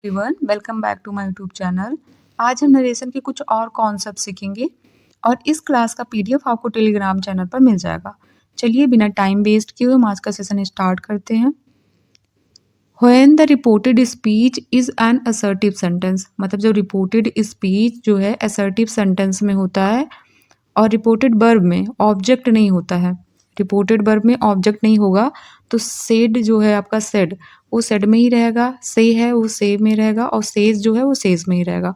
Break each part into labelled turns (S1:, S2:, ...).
S1: Everyone, welcome back to my YouTube channel. आज हम narration के कुछ और कॉन्सेप्ट सीखेंगे और इस क्लास का पीडीएफ आपको टेलीग्राम चैनल पर मिल जाएगा। चलिए बिना टाइम वेस्ट किए हम आज का सेशन स्टार्ट करते हैं। When the reported speech is N assertive sentence, मतलब जो रिपोर्टेड स्पीच जो है असर्टिव सेंटेंस में होता है और रिपोर्टेड वर्ब में ऑब्जेक्ट नहीं होता है। रिपोर्टेड वर्ब में ऑब्जेक्ट नहीं होगा तो सेड जो है आपका सेड वो सेड में ही रहेगा, से है वो से में रहेगा और सेज जो है वो सेज में ही रहेगा।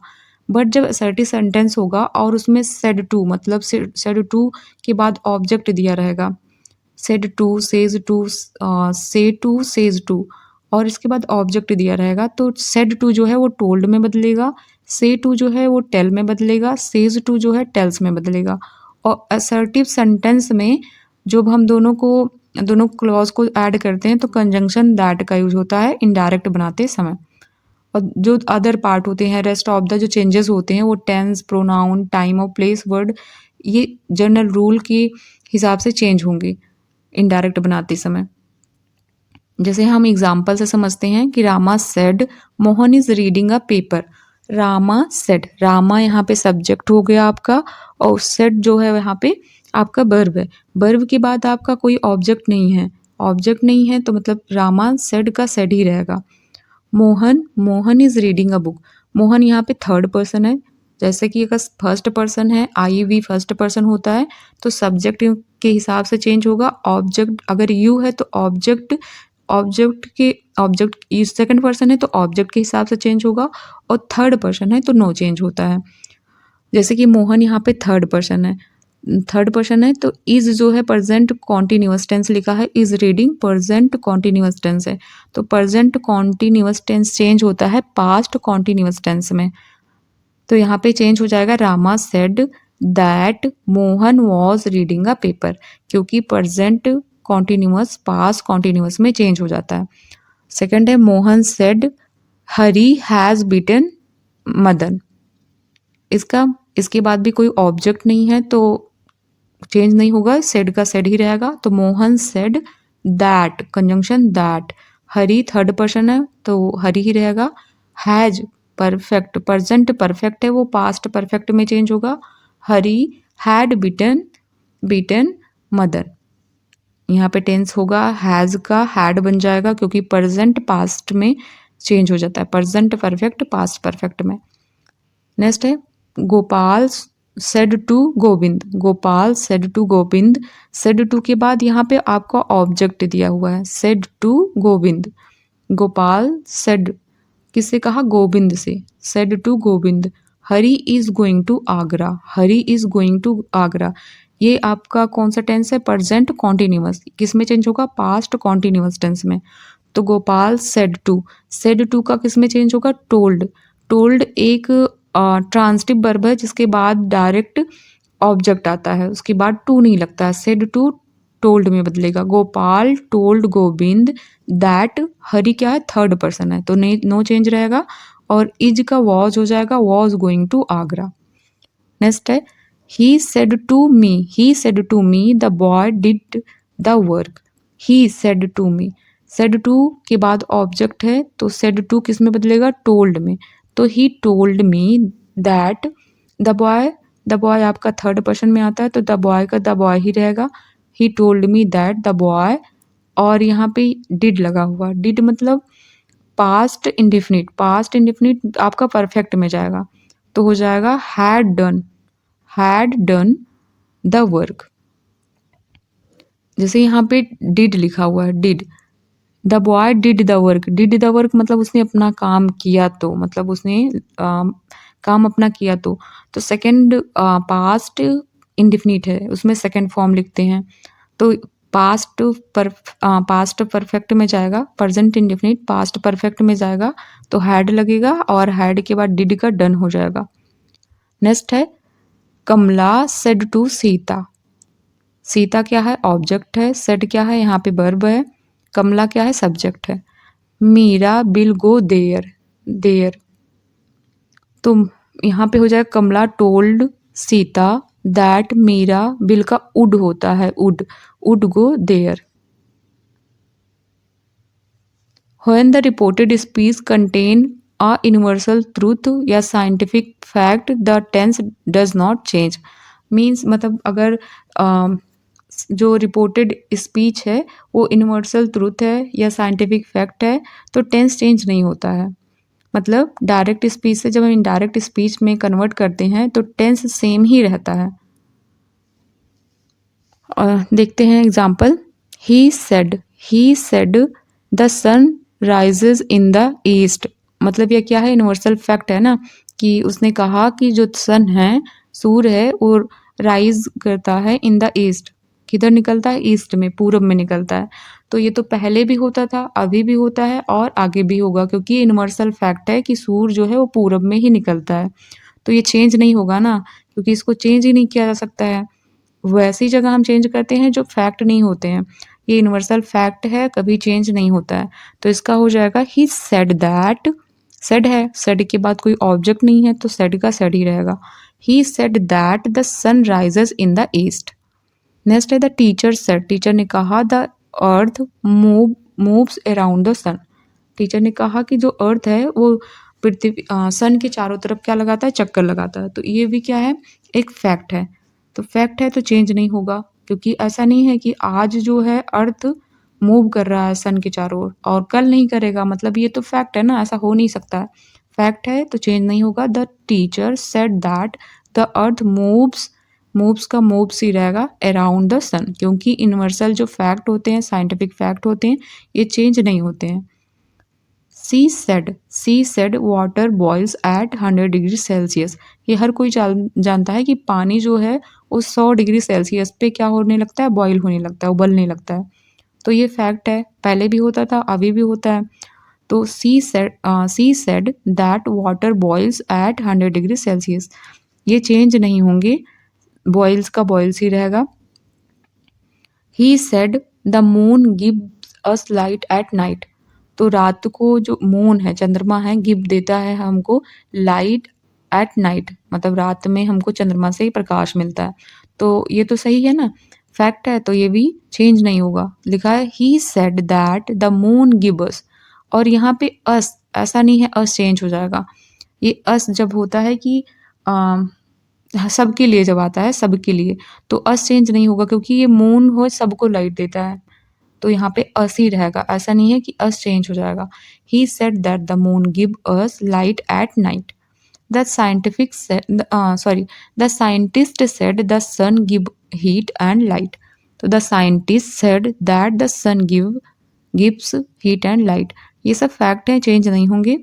S1: बट जब असर्टिव सेंटेंस होगा और उसमें सेड टू मतलब सेड टू के बाद ऑब्जेक्ट दिया रहेगा, सेड टू सेज टू से टू सेज टू और इसके बाद ऑब्जेक्ट दिया रहेगा तो सेड टू जो है वो टोल्ड में बदलेगा, से टू जो है वो टेल में बदलेगा, सेज टू जो है टेल्स में बदलेगा। और असर्टिव सेंटेंस में जब हम दोनों क्लॉज को ऐड करते हैं तो कंजंक्शन दैट का यूज होता है इनडायरेक्ट बनाते समय। और जो अदर पार्ट होते हैं रेस्ट ऑफ द जो चेंजेस होते हैं वो टेंस, प्रोनाउन, टाइम और प्लेस, वर्ड, ये जनरल रूल के हिसाब से चेंज होंगे इनडायरेक्ट बनाते समय। जैसे हम एग्जाम्पल से समझते हैं कि Rama said Mohan is reading a paper. Rama said, Rama यहाँ पे सब्जेक्ट हो गया आपका और सेड जो है यहाँ पे आपका वर्ब है। वर्ब के बाद आपका कोई ऑब्जेक्ट नहीं है, ऑब्जेक्ट नहीं है तो मतलब रामा सेड का सेड ही रहेगा। Mohan is reading a book, Mohan यहाँ पे थर्ड पर्सन है। जैसे कि अगर फर्स्ट पर्सन है, आई वी फर्स्ट पर्सन होता है तो सब्जेक्ट के हिसाब से चेंज होगा। ऑब्जेक्ट अगर यू है तो ऑब्जेक्ट सेकंड पर्सन है तो ऑब्जेक्ट के हिसाब से चेंज होगा और थर्ड पर्सन है तो नो चेंज होता है। जैसे कि मोहन यहाँ पे थर्ड पर्सन है तो इज जो है प्रेजेंट कॉन्टिन्यूअस टेंस लिखा है, is reading present continuous tense है तो प्रेजेंट कॉन्टिन्यूअस टेंस चेंज होता है पास्ट कॉन्टिन्यूअस टेंस में। तो यहाँ पे चेंज हो जाएगा Rama said that Mohan was reading a paper, क्योंकि प्रेजेंट कॉन्टिन्यूअस पास्ट कॉन्टिन्यूअस में चेंज हो जाता है। सेकंड है Mohan said Hari has beaten Madan. इसके बाद भी कोई ऑब्जेक्ट नहीं है तो चेंज नहीं होगा, सेड का सेड ही रहेगा। तो Mohan said that conjunction that, Hari third person है तो हरी ही रहेगा। हैज परफेक्ट प्रेजेंट परफेक्ट है वो पास्ट परफेक्ट में चेंज होगा। हरी हैड बीटन मदन, यहाँ पे टेंस होगा हैज का हैड बन जाएगा क्योंकि प्रेजेंट पास्ट में चेंज हो जाता है, प्रेजेंट परफेक्ट पास्ट परफेक्ट में। नेक्स्ट है Gopal said to Govind, Gopal said to Govind, said to के बाद यहाँ पे आपका ऑब्जेक्ट दिया हुआ है said to Govind. Gopal said किससे कहा, गोविंद से, said to Govind. Hari is going to Agra, Hari is going to Agra, ये आपका कौन सा टेंस है, प्रेजेंट कॉन्टिन्यूअस, किस में चेंज होगा, पास्ट कॉन्टिन्यूअस टेंस में। तो गोपाल सेड टू का किस में चेंज होगा, टोल्ड, टोल्ड एक ट्रांसिटिव वर्ब है जिसके बाद डायरेक्ट ऑब्जेक्ट आता है, उसके बाद टू नहीं लगता है, सेड टू टोल्ड में बदलेगा। गोपाल टोल्ड गोविंद दैट, हरी क्या है, थर्ड पर्सन है तो नो चेंज रहेगा और इज का वॉज हो जाएगा, was going to Agra. Next है he said to me the boy did the work, he said to me, said to के बाद ऑब्जेक्ट है तो सेड टू किस में बदलेगा, टोल्ड में। तो he told me that the boy आपका थर्ड पर्सन में आता है तो द बॉय का द बॉय ही रहेगा। He told me that the boy, और यहाँ पे डिड लगा हुआ, डिड मतलब पास्ट इंडेफिनिट, पास्ट इंडेफिनिट आपका परफेक्ट में जाएगा तो हो जाएगा हैड डन द वर्क। जैसे यहाँ पे डिड लिखा हुआ है, did, the boy did the work मतलब उसने अपना काम किया तो, मतलब उसने काम अपना किया तो सेकंड पास्ट इंडेफिनिट है उसमें सेकंड फॉर्म लिखते हैं तो पास्ट परफेक्ट में जाएगा, प्रेजेंट इंडेफिनिट पास्ट परफेक्ट में जाएगा तो हैड लगेगा और हैड के बाद डिड का डन हो जाएगा। नेक्स्ट है कमला सेड टू सीता, सीता क्या है, ऑब्जेक्ट है, सेड क्या है, यहाँ पे वर्ब है, कमला क्या है, सब्जेक्ट है। मीरा विल गो देयर तो यहाँ पे हो जाएगा Kamala told Sita that Meera will का वुड होता है, would go there. When the reported speech contain a universal truth या scientific fact the tense does not change. Means मतलब अगर जो रिपोर्टेड स्पीच है वो यूनिवर्सल ट्रूथ है या साइंटिफिक फैक्ट है तो टेंस चेंज नहीं होता है। मतलब डायरेक्ट स्पीच से जब हम इनडायरेक्ट स्पीच में कन्वर्ट करते हैं तो टेंस सेम ही रहता है। देखते हैं example. He said the sun rises in the east. मतलब ये क्या है, यूनिवर्सल फैक्ट है ना, कि उसने कहा कि जो सन है, सूर्य है, वो राइज करता है इन द ईस्ट। किधर निकलता है? ईस्ट में, पूरब में निकलता है। तो ये तो पहले भी होता था, अभी भी होता है और आगे भी होगा, क्योंकि यूनिवर्सल फैक्ट है कि सूर्य जो है वो पूरब में ही निकलता है। तो ये चेंज नहीं होगा ना, क्योंकि इसको चेंज ही नहीं किया जा सकता है। वैसी जगह हम चेंज करते हैं जो फैक्ट नहीं होते हैं। ये यूनिवर्सल फैक्ट है, कभी चेंज नहीं होता है। तो इसका हो जाएगा ही सेड दैट। सेड है, सेड के बाद कोई ऑब्जेक्ट नहीं है तो सेड का सेड ही रहेगा। He said that the sun rises in the east. Next है द टीचर सेड। टीचर ने कहा the earth moves around the sun. Teacher ने कहा कि जो अर्थ है वो पृथ्वी सन के चारों तरफ क्या लगाता है? चक्कर लगाता है। तो ये भी क्या है? एक फैक्ट है। तो फैक्ट है तो चेंज नहीं होगा, क्योंकि ऐसा नहीं है कि आज जो है अर्थ मूव कर रहा है सन के चारों ओर और कल नहीं करेगा। मतलब ये तो फैक्ट है ना, ऐसा हो नहीं सकता है। फैक्ट है तो चेंज नहीं होगा। The teacher said that the earth moves का मूव्स ही रहेगा अराउंड द सन, क्योंकि यूनिवर्सल जो फैक्ट होते हैं, साइंटिफिक फैक्ट होते हैं, ये चेंज नहीं होते हैं। She said water boils at 100 degree Celsius. ये हर कोई जानता है कि पानी जो है वो 100 डिग्री सेल्सियस पे क्या होने लगता है? बॉईल होने लगता है, उबलने लगता है। तो ये फैक्ट है, पहले भी होता था, अभी भी होता है। तो she said that water boils at 100 degree Celsius. ये चेंज नहीं होंगे, बॉइल्स का बॉइल्स ही रहेगा। He said the moon gives us light at night. तो रात को जो मून है, चंद्रमा है, गिव देता है हमको लाइट एट नाइट। मतलब रात में हमको चंद्रमा से ही प्रकाश मिलता है। तो ये तो सही है ना, फैक्ट है, तो ये भी चेंज नहीं होगा। लिखा है he said that the moon give अस। और यहाँ पे अस, ऐसा नहीं है अस चेंज हो जाएगा। ये अस जब होता है कि सबके लिए, जब आता है सबके लिए, तो अस चेंज नहीं होगा, क्योंकि ये मून हो सबको लाइट देता है। तो यहाँ पे अस ही रहेगा, ऐसा नहीं है कि अस चेंज हो जाएगा। He said that the moon give us light at night. The the scientist said the sun give heat and light. तो the scientist said that the sun gives heat and light. ये सब fact हैं, change नहीं होंगे।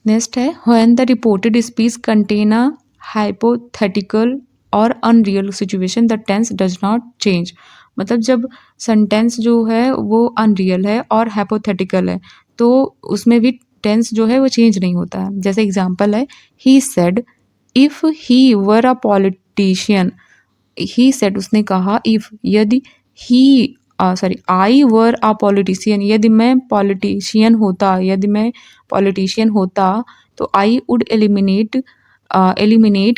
S1: Next है when the reported speech contain a hypothetical और unreal situation the tense does not change. मतलब जब सेंटेंस जो है वो अनरियल है और हाइपोथेटिकल है तो उसमें भी टेंस जो है वो चेंज नहीं होता है। जैसे एग्जांपल है he said if he were a politician. He said, उसने कहा, इफ, यदि, ही आई वर अ पॉलिटिशियन, यदि मैं पॉलिटिशियन होता, यदि मैं पॉलिटिशियन होता तो आई वुड एलिमिनेट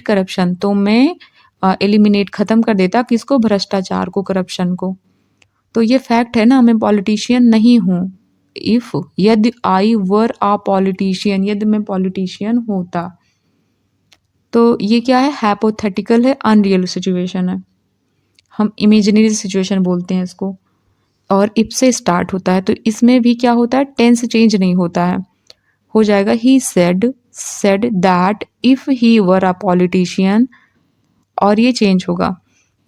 S1: करप्शन। तो मैं एलिमिनेट, खत्म कर देता किसको? भ्रष्टाचार को, करप्शन को। तो ये फैक्ट है ना, मैं पॉलिटिशियन नहीं हूँ। इफ, यदि आई वर अ पॉलिटिशियन, यदि मैं पॉलिटिशियन होता। तो ये क्या है? हाइपोथेटिकल है, अनरियल सिचुएशन है, हम इमेजिनरी सिचुएशन बोलते हैं इसको। और इफ से स्टार्ट होता है तो इसमें भी क्या होता है? टेंस चेंज नहीं होता है। हो जाएगा he said that if he were a politician, और ये चेंज होगा।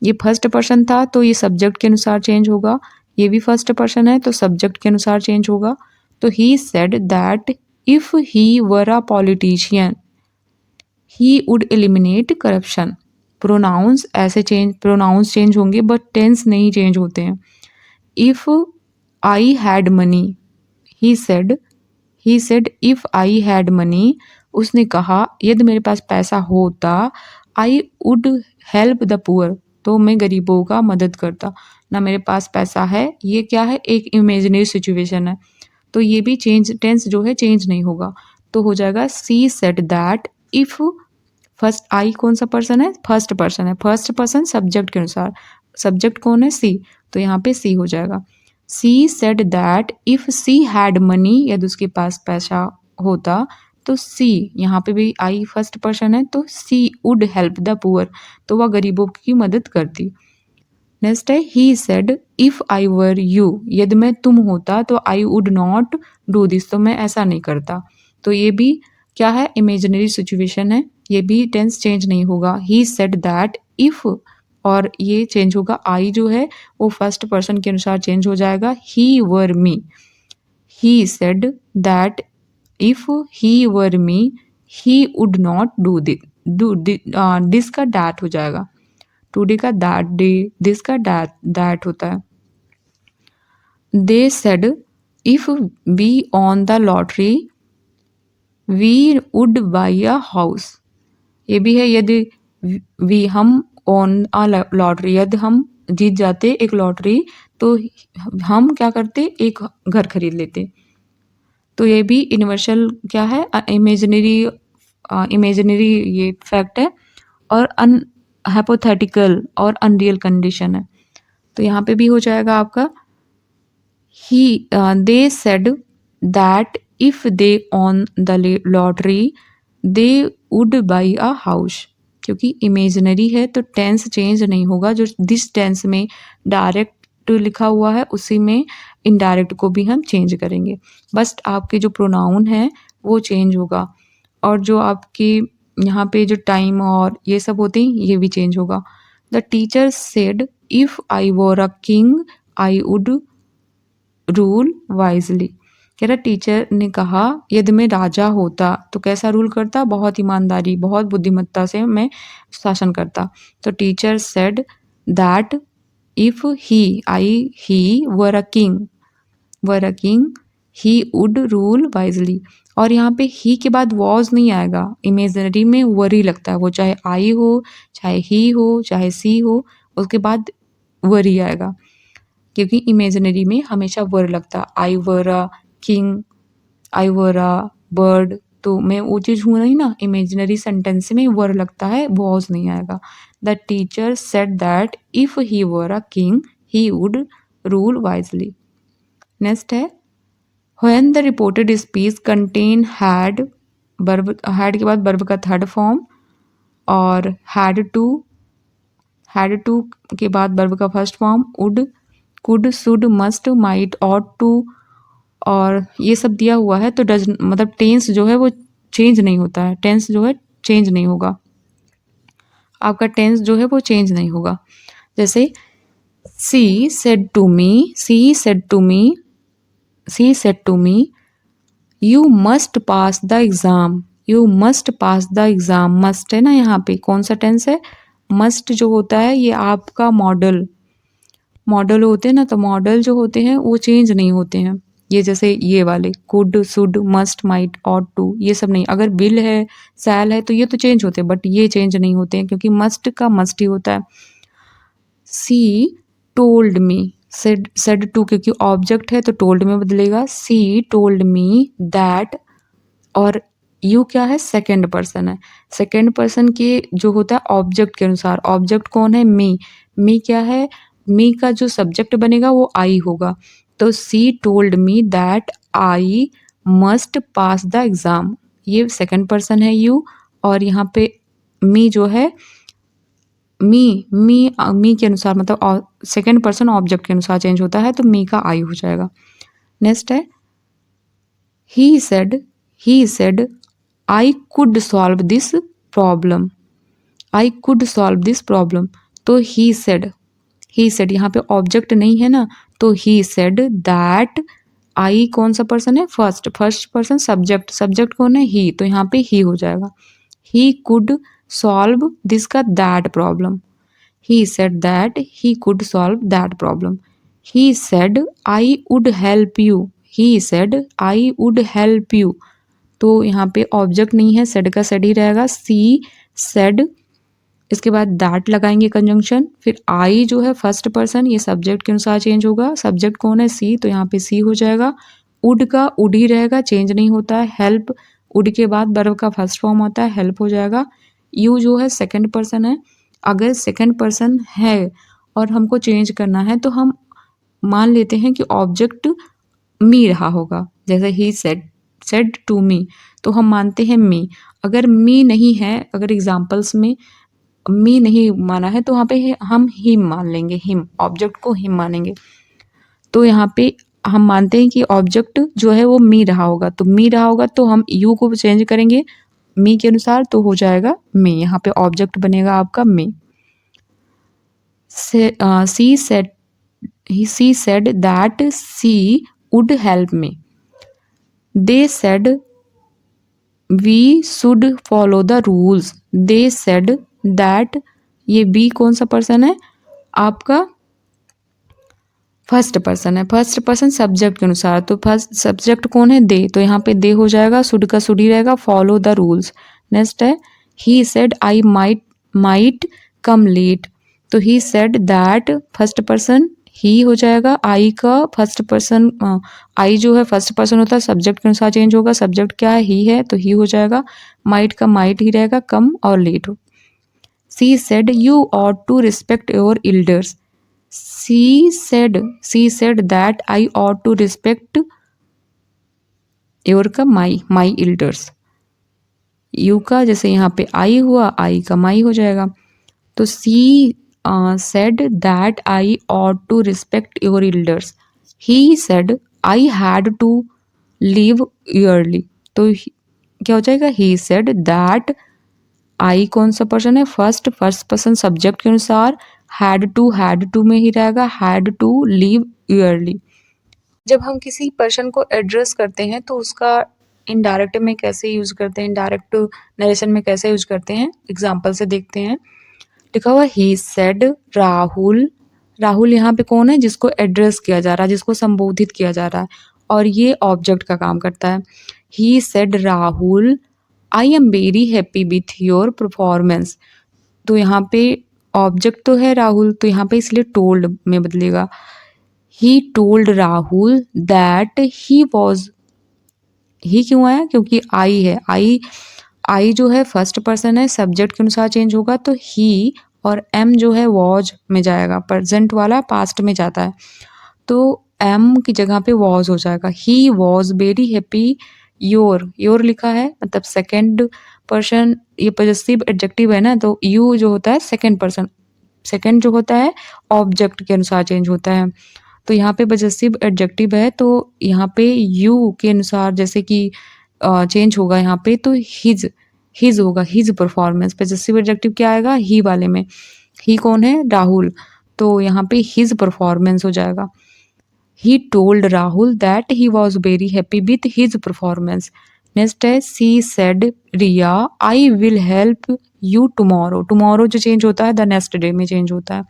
S1: ये फर्स्ट पर्सन था तो ये सब्जेक्ट के अनुसार चेंज होगा। ये भी फर्स्ट पर्सन है तो सब्जेक्ट के अनुसार चेंज होगा। तो he said that if he were a politician he would eliminate corruption. Pronouns ऐसे प्रोनाउंस चेंज होंगे बट टेंस नहीं चेंज होते हैं। If I had money, he said if I had money, उसने कहा यदि मेरे पास पैसा होता, I would help the poor, तो मैं गरीबों का मदद करता। ना मेरे पास पैसा है, ये क्या है? एक इमेजिनरी सिचुएशन है। तो ये भी टेंस जो है चेंज नहीं होगा। तो हो जाएगा she said that if, first आई कौन सा पर्सन है? फर्स्ट पर्सन है। फर्स्ट पर्सन सब्जेक्ट के अनुसार, सब्जेक्ट कौन है? सी, तो यहाँ पे सी हो जाएगा। She said that if she had money, यदि उसके पास पैसा होता तो सी, यहाँ पे भी आई फर्स्ट पर्सन है तो सी वुड हेल्प द पुअर, तो वह गरीबों की मदद करती। नेक्स्ट है he said if I were you, यदि मैं तुम होता तो I would not do this, तो मैं ऐसा नहीं करता। तो ये भी क्या है, इमेजिनरी सिचुएशन है, ये भी टेंस चेंज नहीं होगा। ही सेड दैट इफ, और ये चेंज होगा, आई जो है वो फर्स्ट पर्सन के अनुसार चेंज हो जाएगा, he were me. He said that if he were me he would not do this का डैट हो जाएगा, टुडे का दैट डे, दिस का दैट होता है। They said if we won the lottery we would buy a house, ये भी है, यदि वी हम ऑन अ लॉटरी, यदि हम जीत जाते एक लॉटरी तो हम क्या करते, एक घर खरीद लेते। तो ये भी यूनिवर्सल क्या है, इमेजिनरी ये फैक्ट है, और हाइपोथेटिकल और अनरियल कंडीशन है। तो यहाँ पे भी हो जाएगा आपका ही, they said that if they won the lottery they would buy a house, क्योंकि इमेजिनरी है तो टेंस चेंज नहीं होगा, जो दिस टेंस में डायरेक्ट लिखा हुआ है उसी में इनडायरेक्ट को भी हम चेंज करेंगे, बस आपके जो प्रोनाउन है वो चेंज होगा, और जो आपके यहाँ पे जो टाइम और ये सब होते हैं ये भी चेंज होगा। The teacher said if I were a king I would rule wisely, कह रहा टीचर ने कहा यदि मैं राजा होता तो कैसा रूल करता, बहुत ईमानदारी बहुत बुद्धिमत्ता से मैं शासन करता। तो teacher said that if he were a king he would rule wisely, और यहाँ पे ही के बाद वॉज नहीं आएगा, इमेजिनरी में वरी लगता है, वो चाहे आई हो चाहे ही हो चाहे सी हो, उसके बाद वरी आएगा, क्योंकि इमेजिनरी में हमेशा वर लगता, आई वर a king, I were a bird, तो मैं वो चीज़ हूँ नहीं ना, इमेजिनरी सेंटेंस में वर लगता है, वॉज नहीं आएगा। The teacher said that if he were a king he would rule wisely. Next है when the reported speech contain had, had के बाद वर्ब का थर्ड फॉर्म, और हैड टू के बाद वर्ब का first form, would, could, should, must, might, ought to, और ये सब दिया हुआ है तो डज, मतलब टेंस जो है वो चेंज नहीं होता है, टेंस जो है चेंज नहीं होगा, आपका टेंस जो है वो चेंज नहीं होगा। जैसे she said to me, she said to me you must pass the exam, you must pass the exam, must है ना, यहाँ पे कौन सा टेंस है, मस्ट जो होता है ये आपका मॉडल होते हैं ना, तो मॉडल जो होते हैं वो चेंज नहीं होते हैं, ये जैसे ये वाले could, should, must, might, ought to, ये सब नहीं, अगर विल है सैल है तो ये तो चेंज होते हैं, बट ये चेंज नहीं होते हैं क्योंकि मस्ट का मस्ट ही होता है। She told me, said to क्योंकि ऑब्जेक्ट है तो टोल्ड में बदलेगा, सी टोल्ड मी दैट, और यू क्या है, सेकंड पर्सन है, सेकंड पर्सन के जो होता है ऑब्जेक्ट के अनुसार, ऑब्जेक्ट कौन है, मी क्या है, मी का जो सब्जेक्ट बनेगा वो आई होगा, तो she told me that I must pass the exam, ये सेकंड पर्सन है यू, और यहाँ पे मी जो है मी के अनुसार, मतलब सेकंड पर्सन ऑब्जेक्ट के अनुसार चेंज होता है, तो मी का आई हो जाएगा। नेक्स्ट है he said I could solve this problem, I could solve this problem, तो ही सेड यहाँ पे ऑब्जेक्ट नहीं है ना, तो ही सेड दैट, आई कौन सा पर्सन है, फर्स्ट पर्सन सब्जेक्ट कौन है, ही, तो यहाँ पे ही हो जाएगा, ही कुड सॉल्व दिस का that problem, he said that he could solve that problem. He said I would help you, he said I would help you, तो यहाँ पे ऑब्जेक्ट नहीं है, सेड का सेड ही रहेगा, सी सेड, इसके बाद दैट लगाएंगे कंजंक्शन, फिर आई जो है फर्स्ट पर्सन, ये सब्जेक्ट के अनुसार चेंज होगा, सब्जेक्ट कौन है, सी, तो यहाँ पे सी हो जाएगा, वुड का वुड ही रहेगा, चेंज नहीं होता है, हेल्प, वुड के बाद वर्ब का फर्स्ट फॉर्म होता है, हेल्प हो जाएगा, यू जो है सेकंड पर्सन है, अगर सेकंड पर्सन है और हमको चेंज करना है तो हम मान लेते हैं कि ऑब्जेक्ट मी रहा होगा, जैसे ही सेड टू मी, तो हम मानते हैं मी। अगर मी नहीं है, अगर एग्जाम्पल्स में मी नहीं माना है तो वहाँ पे हम हिम मान लेंगे, हिम, ऑब्जेक्ट को हिम मानेंगे। तो यहाँ पे हम मानते हैं कि ऑब्जेक्ट जो है वो मी रहा होगा, तो मी रहा होगा तो हम यू को चेंज करेंगे मी के अनुसार, तो हो जाएगा मी। यहाँ पे ऑब्जेक्ट बनेगा आपका me. She said that she would help me. They said we should follow the rules. They said that, ये बी कौन सा पर्सन है आपका, फर्स्ट पर्सन है। फर्स्ट पर्सन सब्जेक्ट के अनुसार, तो फर्स्ट सब्जेक्ट कौन है, दे, तो यहाँ पे दे हो जाएगा, शुड का शुड ही रहेगा, फॉलो द रूल्स। नेक्स्ट है he said I might come late, तो he said that first person he हो जाएगा, आई का फर्स्ट पर्सन, आई जो है फर्स्ट पर्सन होता है, सब्जेक्ट के अनुसार चेंज होगा, सब्जेक्ट क्या है, ही है, तो ही हो जाएगा, माइट का माइट ही रहेगा, कम और लेट हो। She said you ought to respect your elders. She said that I ought to respect your का my elders। यू का जैसे यहाँ पे आई हुआ, आई का माई हो जाएगा, तो सी said that I ought to respect your elders। He said I had to leave early, तो क्या हो जाएगा, he said that आई कौन सा पर्सन है, फर्स्ट पर्सन सब्जेक्ट के अनुसार, हैड टू में ही रहेगा, हैड टू लीव ईयरली। जब हम किसी पर्सन को एड्रेस करते हैं तो उसका इनडायरेक्ट में कैसे यूज करते हैं, इनडायरेक्ट नरेशन में कैसे यूज करते हैं, एग्जाम्पल से देखते हैं। लिखा हुआ ही सेड राहुल। राहुल यहाँ पे कौन है, जिसको एड्रेस किया जा रहा है, जिसको संबोधित किया जा रहा है, और ये ऑब्जेक्ट का काम करता है। He said Rahul I am very happy with your performance, तो यहाँ पे ऑब्जेक्ट तो है राहुल, तो यहाँ पे इसलिए टोल्ड में बदलेगा। He told Rahul that he was, he क्यों आया, क्योंकि आई है, आई जो है फर्स्ट पर्सन है, सब्जेक्ट के अनुसार चेंज होगा, तो ही और एम जो है वॉज में जाएगा, प्रेजेंट वाला पास्ट में जाता है, तो एम की जगह पे वॉज हो जाएगा। ही वॉज वेरी हैप्पी योर लिखा है, मतलब सेकेंड पर्सन, ये पॉजेसिव एडजेक्टिव है ना, तो यू जो होता है सेकेंड पर्सन, सेकेंड जो होता है ऑब्जेक्ट के अनुसार चेंज होता है, तो यहाँ पे पॉजेसिव एडजेक्टिव है, तो यहाँ पे यू के अनुसार जैसे कि चेंज होगा यहाँ पे, तो हिज होगा, हिज परफॉर्मेंस। पॉजेसिव एडजेक्टिव क्या आएगा, ही वाले में, ही कौन है, राहुल, तो यहाँ पे हिज परफॉर्मेंस हो जाएगा। He told Rahul that he was very happy with his performance। Next है she said Riya I will help you tomorrow। tomorrow जो चेंज होता है the next day में चेंज होता है।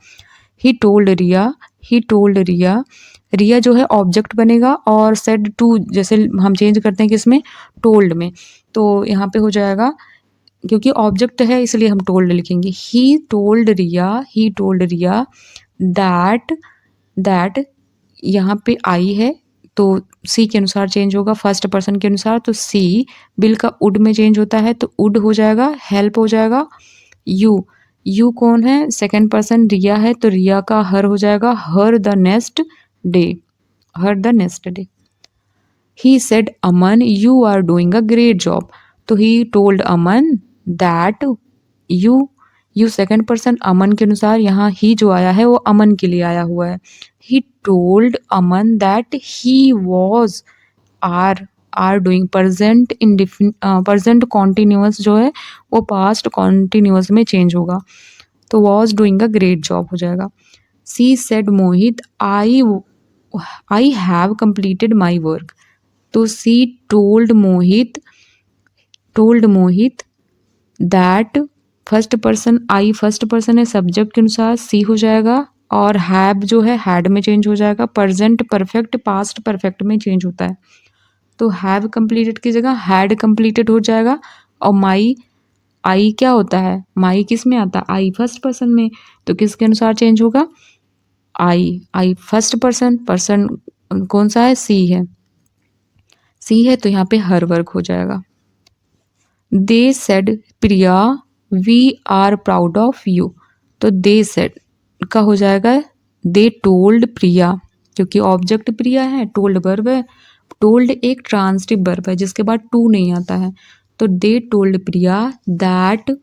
S1: he told Riya रिया जो है ऑब्जेक्ट बनेगा, और said to जैसे हम चेंज करते हैं किसमें, told में, तो यहाँ पे हो जाएगा, क्योंकि ऑब्जेक्ट है इसलिए हम told लिखेंगे। he told Riya that यहाँ पे आई है तो सी के अनुसार चेंज होगा, फर्स्ट पर्सन के अनुसार, तो सी बिल का उड में चेंज होता है, तो उड हो जाएगा, हेल्प हो जाएगा। यू कौन है, सेकंड पर्सन रिया है, तो रिया का हर हो जाएगा, her the next day. He said Aman you are doing a great job, तो he told Aman that you second person Aman के अनुसार, यहाँ ही जो आया है वो अमन के लिए आया हुआ है। He told Aman that he was are doing, present continuous जो है वो पास्ट कॉन्टिन्यूअस में चेंज होगा, तो was doing a great job हो जाएगा। She said Mohit I have completed my work, तो she told Mohit that first person, I first person है, सब्जेक्ट के अनुसार सी हो जाएगा, और हैव जो है हैड में चेंज हो जाएगा, प्रेजेंट परफेक्ट पास्ट परफेक्ट में चेंज होता है, तो हैव कंप्लीटेड की जगह हैड कंप्लीटेड हो जाएगा। और माई, आई क्या होता है, माई किस में आता है, आई फर्स्ट पर्सन में, तो किसके अनुसार चेंज होगा, आई फर्स्ट पर्सन कौन सा है, सी है, तो यहाँ पे हर वर्क हो जाएगा। They said Priya we are proud of you, तो दे सेड का हो जाएगा दे टोल्ड प्रिया, क्योंकि ऑब्जेक्ट प्रिया है, टोल्ड वर्ब है। टोल्ड एक ट्रांसिटिव वर्ब है जिसके बाद टू नहीं आता है, तो दे टोल्ड प्रिया दैट।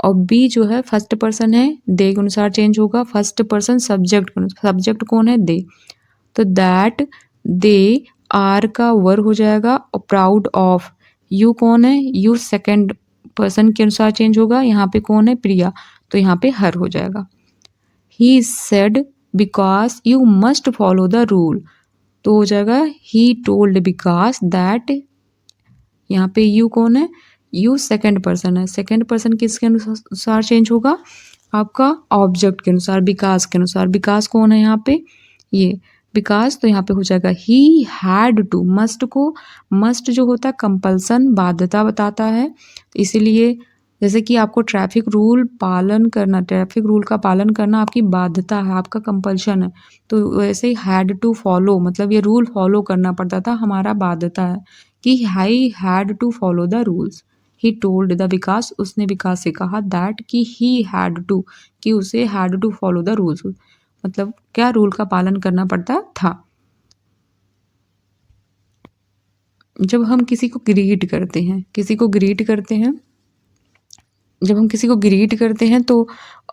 S1: और बी जो है फर्स्ट पर्सन है, दे के अनुसार चेंज होगा। फर्स्ट पर्सन सब्जेक्ट, सब्जेक्ट कौन है, दे, तो दैट दे आर का वर हो जाएगा और प्राउड ऑफ। यू कौन है, यू सेकंड पर्सन के अनुसार चेंज होगा, यहाँ पे कौन है, प्रिया, तो यहाँ पे हर हो जाएगा। He said because you must follow the rule, तो हो जाएगा ही टोल्ड बिकॉज दैट। यहाँ पे यू कौन है, यू सेकंड पर्सन है। सेकंड पर्सन किसके अनुसार चेंज होगा, आपका ऑब्जेक्ट के अनुसार, विकास के अनुसार। विकास कौन है यहाँ पे, ये विकास, तो यहाँ पे हो जाएगा ही हैड टू। मस्ट को, मस्ट जो होता है कंपल्सन, बाध्यता बताता है, इसीलिए जैसे कि आपको ट्रैफिक रूल पालन करना, ट्रैफिक रूल का पालन करना आपकी बाध्यता है, आपका कंपल्शन है, तो वैसे ही हैड टू फॉलो, मतलब ये रूल फॉलो करना पड़ता था, हमारा बाध्यता है कि I had to follow the rules. He told the Vikas, उसने विकास से कहा दैट कि ही हैड टू, कि उसे had to follow the rules, मतलब क्या रूल का पालन करना पड़ता था। जब हम किसी को ग्रीट करते हैं, किसी को ग्रीट करते हैं, जब हम किसी को ग्रीट करते हैं तो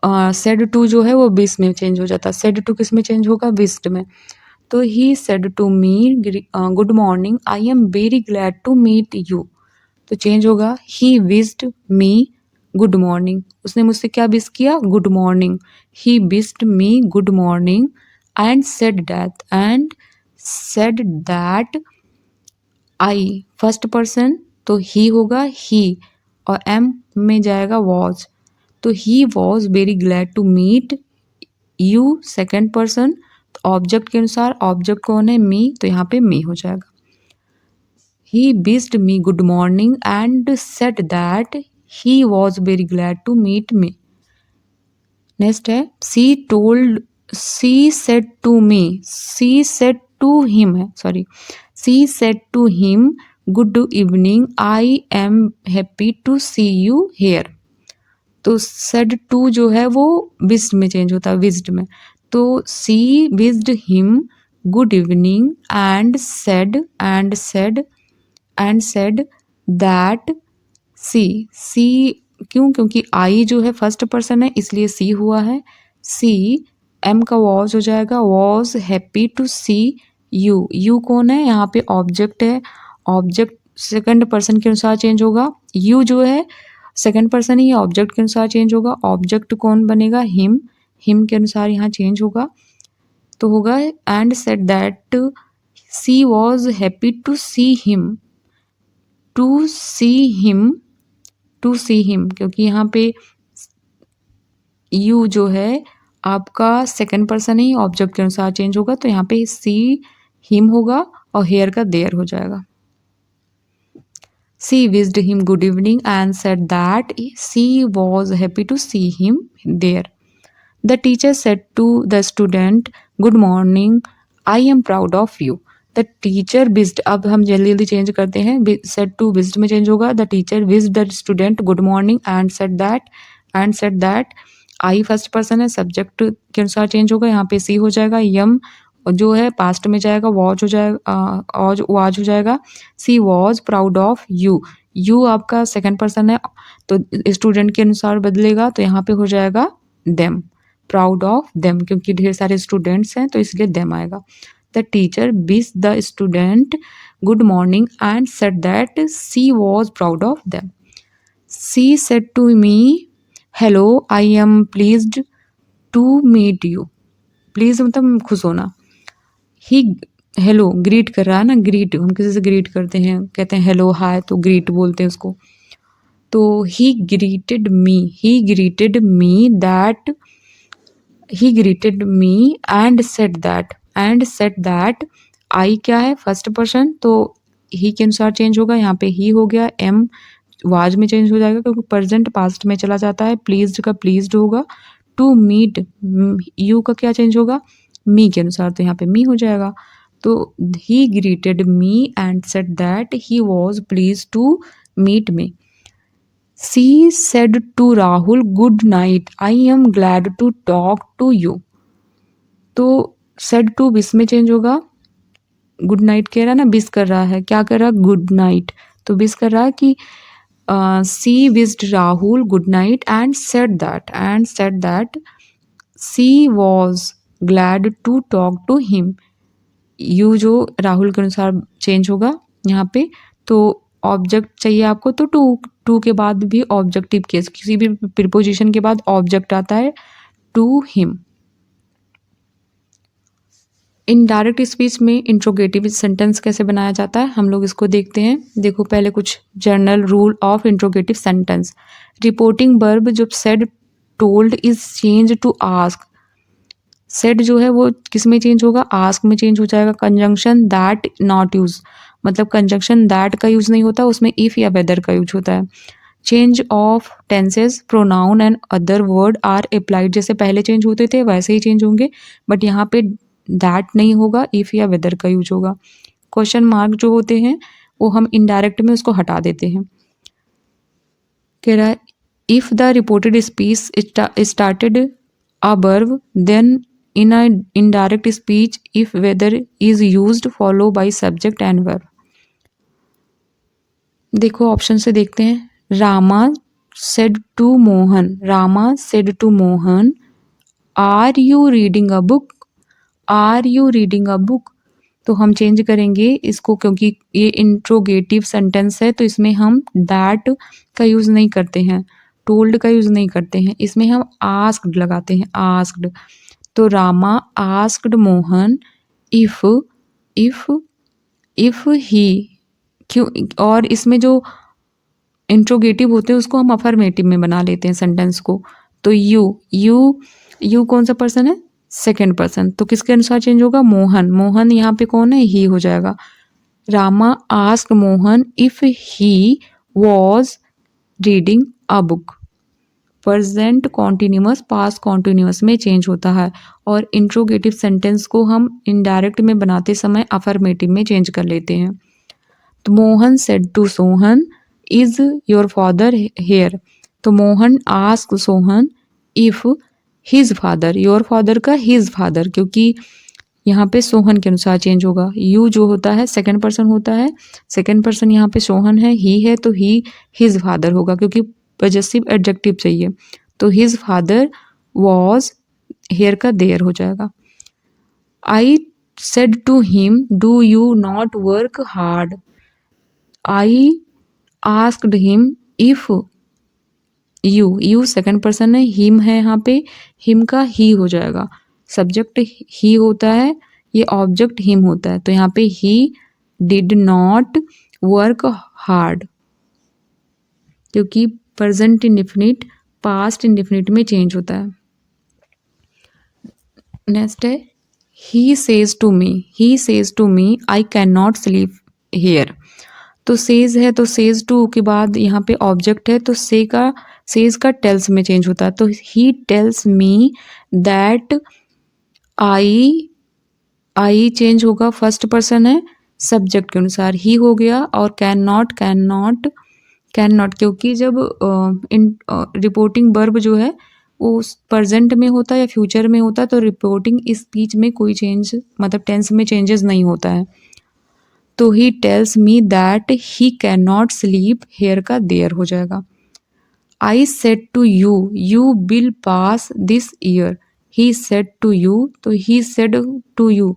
S1: सेड टू जो है वो बिस में चेंज हो जाता है। सेड टू किस में चेंज होगा, विस्ड में। तो he said to me good morning, I am very glad to meet you, तो चेंज होगा he wished me good morning, उसने मुझसे क्या विश किया, good morning. He wished me good morning and said that I, first person तो he होगा ही, और M में जाएगा वॉज, तो he was very glad to meet you second person, object के अनुसार, ऑब्जेक्ट कौन है, मी, तो यहाँ पे मी हो जाएगा। He wished me good morning and said that he was very glad to meet me. Next है she said to me, she said to him है, sorry, she said to him good evening, I am happy to see you here, तो said to जो है वो wished में change होता है, wished में, तो she wished him good evening and said that she क्यों, क्योंकि आई जो है फर्स्ट पर्सन है इसलिए सी हुआ है। सी एम का वॉज हो जाएगा, was happy to see you, you कौन है, यहाँ पे ऑब्जेक्ट है, ऑब्जेक्ट सेकंड पर्सन के अनुसार चेंज होगा। यू जो है सेकंड पर्सन ही ऑब्जेक्ट के अनुसार चेंज होगा, ऑब्जेक्ट कौन बनेगा, हिम, हिम के अनुसार यहाँ चेंज होगा, तो होगा and said that she was happy to see him, to see him, क्योंकि यहाँ पे यू जो है आपका सेकंड पर्सन ही ऑब्जेक्ट के अनुसार चेंज होगा, तो यहाँ पे सी हिम होगा और हेयर का देयर हो जाएगा। She wished him good evening and said that she was happy to see him there. The teacher said to the student good morning, I am proud of you. The teacher wished, अब हम जल्दी जल्दी change करते हैं, said to wished में change होगा। The teacher wished the student good morning and said that I first person है, subject के अनुसार चेंज होगा, यहाँ पे सी हो जाएगा। यम जो है पास्ट में जाएगा, वॉज हो जाएगा, वाज हो जाएगा। She was proud of you, you आपका सेकंड पर्सन है तो स्टूडेंट के अनुसार बदलेगा, तो यहाँ पे हो जाएगा देम, प्राउड ऑफ देम, क्योंकि ढेर सारे स्टूडेंट्स हैं तो इसलिए देम आएगा। The teacher wish the student good morning and said that she was proud of them. She said to me hello, I am pleased to meet you, please मतलब खुश होना। ही हेलो ग्रीट कर रहा है ना, ग्रीट, हम किसी से ग्रीट करते हैं, कहते हैं हेलो हाय, तो ग्रीट बोलते हैं उसको। तो he greeted me and said that आई क्या है, फर्स्ट पर्सन, तो ही के अनुसार चेंज होगा, यहाँ पे ही हो गया। एम वाज में चेंज हो जाएगा क्योंकि प्रेजेंट पास्ट में चला जाता है। प्लीज्ड का प्लीज्ड होगा। टू मीट, यू का क्या चेंज होगा, मी के अनुसार, तो यहाँ पे मी हो जाएगा। तो he greeted me and said that he was please to meet me. She said to Rahul good night, I am glad to talk to you. तो सेड टू विश में चेंज होगा, गुड नाइट कह रहा है ना, विश कर रहा है, क्या कर रहा है, गुड नाइट, तो विश कर रहा है कि she wished Rahul good night and said that she was glad to talk to him. You जो राहुल के अनुसार चेंज होगा यहाँ पे, तो ऑब्जेक्ट चाहिए आपको, तो टू के बाद भी ऑब्जेक्टिव केस, किसी भी प्रीपोजिशन के बाद ऑब्जेक्ट आता है, टू हिम। इनडायरेक्ट स्पीच में इंट्रोगेटिव सेंटेंस कैसे बनाया जाता है, हम लोग इसको देखते हैं। देखो पहले कुछ general rule of interrogative sentence. Reporting verb जब said told is change to ask, said जो है वो किस में चेंज होगा, आस्क में चेंज हो जाएगा। कंजंक्शन दैट नॉट यूज, मतलब कंजंक्शन दैट का यूज नहीं होता, उसमें इफ या वेदर का यूज होता है। Change of tenses, pronoun and other word are applied, जैसे पहले चेंज होते थे वैसे ही चेंज होंगे, बट यहाँ पे दैट नहीं होगा, इफ या वेदर का यूज होगा। क्वेश्चन मार्क जो होते हैं वो हम इनडायरेक्ट में उसको हटा देते हैं। कह रहा है if the reported speech started a verb then in a indirect speech if whether is used follow by subject and verb। देखो ऑप्शन से देखते हैं। Rama said to Mohan, Rama said to Mohan are you reading a book, are you reading a book। तो हम change करेंगे इसको, क्योंकि ये इंट्रोगेटिव सेंटेंस है तो इसमें हम दैट का यूज़ नहीं करते हैं, टोल्ड का यूज़ नहीं करते हैं, इसमें हम आस्क्ड लगाते हैं, आस्क्ड। तो Rama asked Mohan if he, क्यों, और इसमें जो इंट्रोगेटिव होते हैं उसको हम अफर्मेटिव में बना लेते हैं सेंटेंस को। तो यू कौन सा पर्सन है, सेकंड पर्सन, तो किसके अनुसार चेंज होगा, मोहन, मोहन यहाँ पे कौन है, ही हो जाएगा। Rama asked Mohan if he was reading a book, present continuous past continuous में चेंज होता है, और इंट्रोगेटिव सेंटेंस को हम इनडायरेक्ट में बनाते समय अफर्मेटिव में चेंज कर लेते हैं। तो Mohan said to Sohan is your father here, तो Mohan ask Sohan if his father, your father का हिज फादर, क्योंकि यहाँ पे सोहन के अनुसार चेंज होगा। यू जो होता है सेकंड पर्सन होता है, सेकंड पर्सन यहाँ पे सोहन है, ही है तो ही हिज फादर होगा, क्योंकि पॉजेसिव एडजेक्टिव चाहिए, तो हिज फादर वॉज, हेयर का देयर हो जाएगा। I said to him do you not work hard, I asked him if you second person है, हिम है यहाँ पे, हिम का ही हो जाएगा, सब्जेक्ट ही होता है, ये ऑब्जेक्ट हिम होता है, तो यहाँ पे he did not work hard, क्योंकि प्रेजेंट इंडेफिनिट पास्ट इंडेफिनिट में चेंज होता है। नेक्स्ट है he says to me I can not sleep here, तो सेज है तो सेज टू के बाद यहाँ पे ऑब्जेक्ट है, तो सेज का टेल्स में चेंज होता है, तो he tells me that I change होगा, फर्स्ट पर्सन है, सब्जेक्ट के अनुसार ही हो गया, और कैन नॉट क्योंकि जब रिपोर्टिंग वर्ब जो है वो प्रेजेंट में होता है या फ्यूचर में होता है, तो रिपोर्टिंग स्पीच में कोई चेंज, मतलब टेंस में चेंजेस नहीं होता है। तो he tells me that he can not sleep, here का देयर हो जाएगा। I said to you will pass this year, he said to you, तो ही सेड टू यू,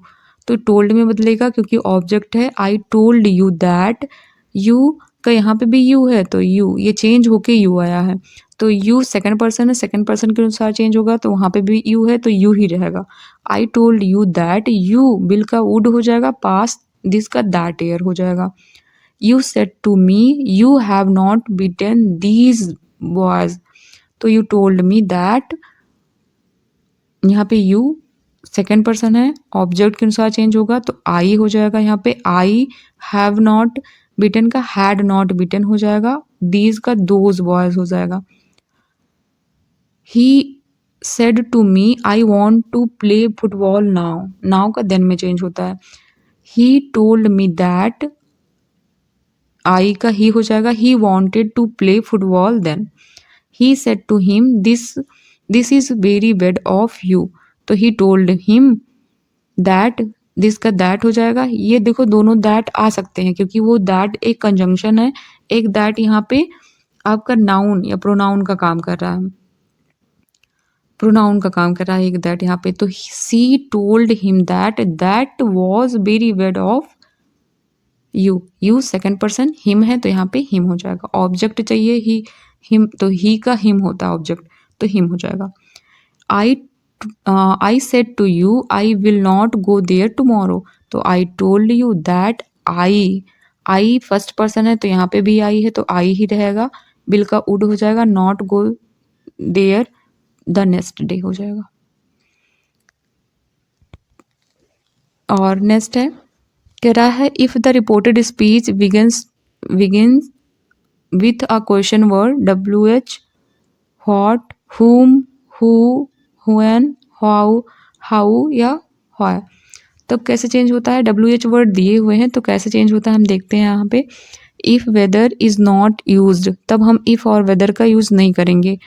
S1: तो टोल्ड में बदलेगा क्योंकि ऑब्जेक्ट है। I told you that, you का यहाँ पे भी यू है तो यू, ये चेंज होके यू आया है, तो यू सेकंड पर्सन है, सेकंड पर्सन के अनुसार चेंज होगा, तो वहाँ पे भी यू है तो यू ही रहेगा। I told you that, you will का वुड हो जाएगा, पास दिस का दैट ईयर हो जाएगा। You said to me you have not beaten these boys, तो यू टोल्ड मी दैट, यहाँ पे यू सेकेंड पर्सन है, ऑब्जेक्ट के अनुसार चेंज होगा, तो आई हो जाएगा यहाँ पे। आई हैव नॉट बीटन का हैड नॉट बीटन हो जाएगा, दीज का दोज बॉयज हो जाएगा। He said to me I want to play football now, now का देन में चेंज होता है। ही टोल्ड मी दैट, आई का ही हो जाएगा, he wanted to play football then. He said to him this is very bad of you, तो he told him that, this का that हो जाएगा। ये देखो दोनों दैट आ सकते हैं क्योंकि वो दैट एक कंजंक्शन है, एक दैट यहाँ पे आपका नाउन या प्रोनाउन का काम कर रहा है, प्रोनाउन का काम कर रहा है एक दैट यहाँ पे। तो she told him that that was very weird of you second person, him है तो यहाँ पे हिम हो जाएगा। ऑब्जेक्ट चाहिए ही, हिम तो ही का हिम होता है ऑब्जेक्ट, तो हिम हो जाएगा। I said to you I will not go there tomorrow, तो I told you that I first person है तो यहाँ पे भी आई है तो आई ही रहेगा, बिल का वुड हो जाएगा, not go there the next day हो जाएगा। और नेक्स्ट है, कह रहा है if the reported speech begins with a question word WH, what, whom, who, when, how या व्हाई, तो कैसे चेंज होता है। WH वर्ड दिए हुए हैं तो कैसे चेंज होता है हम देखते हैं यहाँ पे। If whether is not used, तब हम इफ़ और वेदर का यूज़ नहीं करेंगे।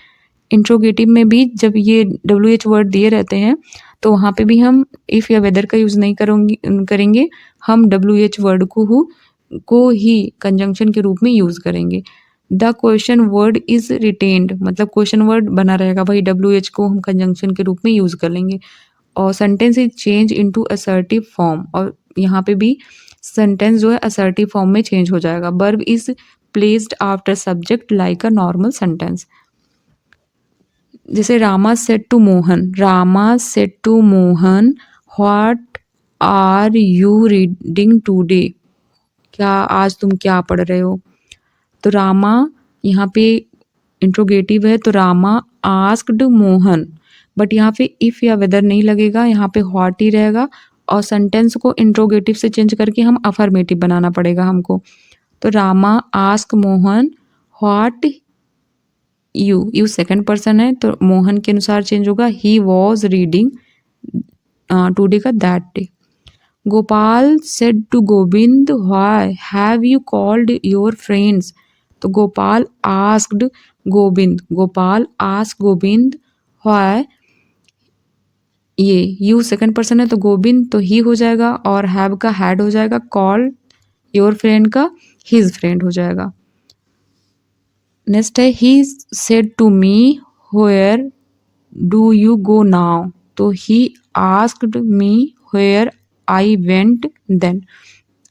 S1: इंट्रोगेटिव में भी जब ये WH वर्ड दिए रहते हैं तो वहाँ पे भी हम इफ़ या वेदर का यूज़ नहीं करेंगे, हम WH वर्ड को ही कंजंक्शन के रूप में यूज़ करेंगे। The question word is retained, मतलब क्वेश्चन वर्ड बना रहेगा, वही WH को हम कंजंक्शन के रूप में यूज़ कर लेंगे। और sentence is change into assertive form, और यहाँ पे भी सेंटेंस जो है असर्टिव फॉर्म में चेंज हो जाएगा। Verb is placed after subject like a normal sentence. जैसे Rama said to Mohan, Rama said to Mohan what are you reading today, क्या आज तुम क्या पढ़ रहे हो। तो रामा यहाँ पे इंट्रोगेटिव है तो रामा आस्क्ड मोहन, बट यहाँ पे इफ़ या वेदर नहीं लगेगा, यहाँ पे व्हाट ही रहेगा और सेंटेंस को इंट्रोगेटिव से चेंज करके हम अफर्मेटिव बनाना पड़ेगा हमको। तो Rama ask Mohan what you second person है तो मोहन के अनुसार चेंज होगा, ही वॉज रीडिंग टूडे का that day. Gopal said to Govind why have you called your friends, तो Gopal asked Govind, Gopal ask Govind why, ये यू सेकंड पर्सन है तो गोविंद तो ही हो जाएगा और हैव का हैड हो जाएगा, कॉल योर फ्रेंड का हिज फ्रेंड हो जाएगा। नेक्स्ट है he said to me where do you go now, तो he asked me where I went then,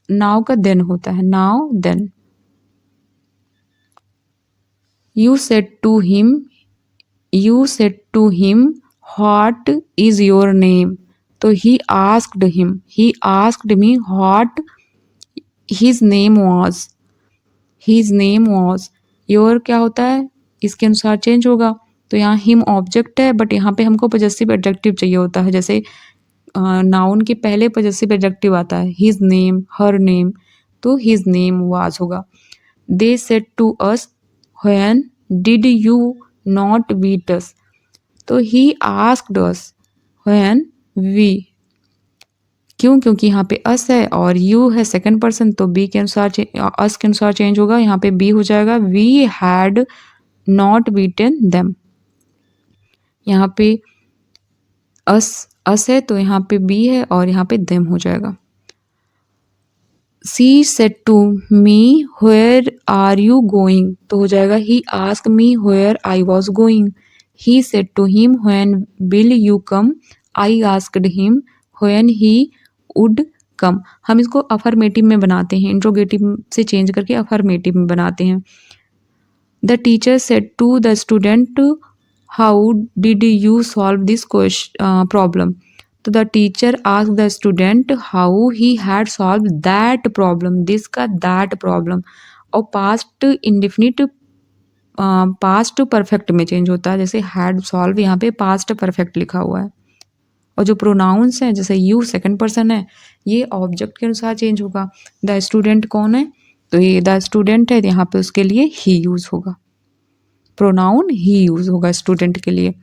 S1: now का देन होता है, now then. You said to him what is your name, तो he asked me what his name was, your क्या होता है इसके अनुसार चेंज होगा। तो यहाँ हिम ऑब्जेक्ट है बट यहाँ पे हमको पजेसिव एडजेक्टिव चाहिए होता है, जैसे नाउन के पहले पजेसिव एडजेक्टिव आता है, हिज नेम, हर नेम, तो हिज नेम वाज होगा। They said to us when did you not beat us, तो he asked us when we, क्यों, क्योंकि यहाँ पे अस है और यू है सेकंड पर्सन तो बी के अनुसार अस के अनुसार चेंज होगा, यहाँ पे बी हो जाएगा, we had not beaten them. यहाँ पे अस है तो यहाँ पे बी है और यहाँ पे देम हो जाएगा। She said to me where are you going, तो हो जाएगा he ask me where I was going. He said to him when will you come, I asked him when he would come. हम इसको affirmative में बनाते हैं, interrogative से change करके अफर्मेटिव में बनाते हैं। The teacher said to the student how did you solve this problem, तो the teacher ask the student how he had solve that problem, this का दैट प्रॉब्लम। और पास्ट इंडेफिनिट पास्ट परफेक्ट में change होता है, जैसे had solve यहाँ पे past perfect लिखा हुआ है। और जो प्रोनाउंस हैं जैसे यू सेकंड पर्सन है, ये ऑब्जेक्ट के अनुसार चेंज होगा। द स्टूडेंट कौन है, तो ये द स्टूडेंट है, यहाँ पे उसके लिए ही यूज होगा, प्रोनाउन ही यूज होगा स्टूडेंट के लिए।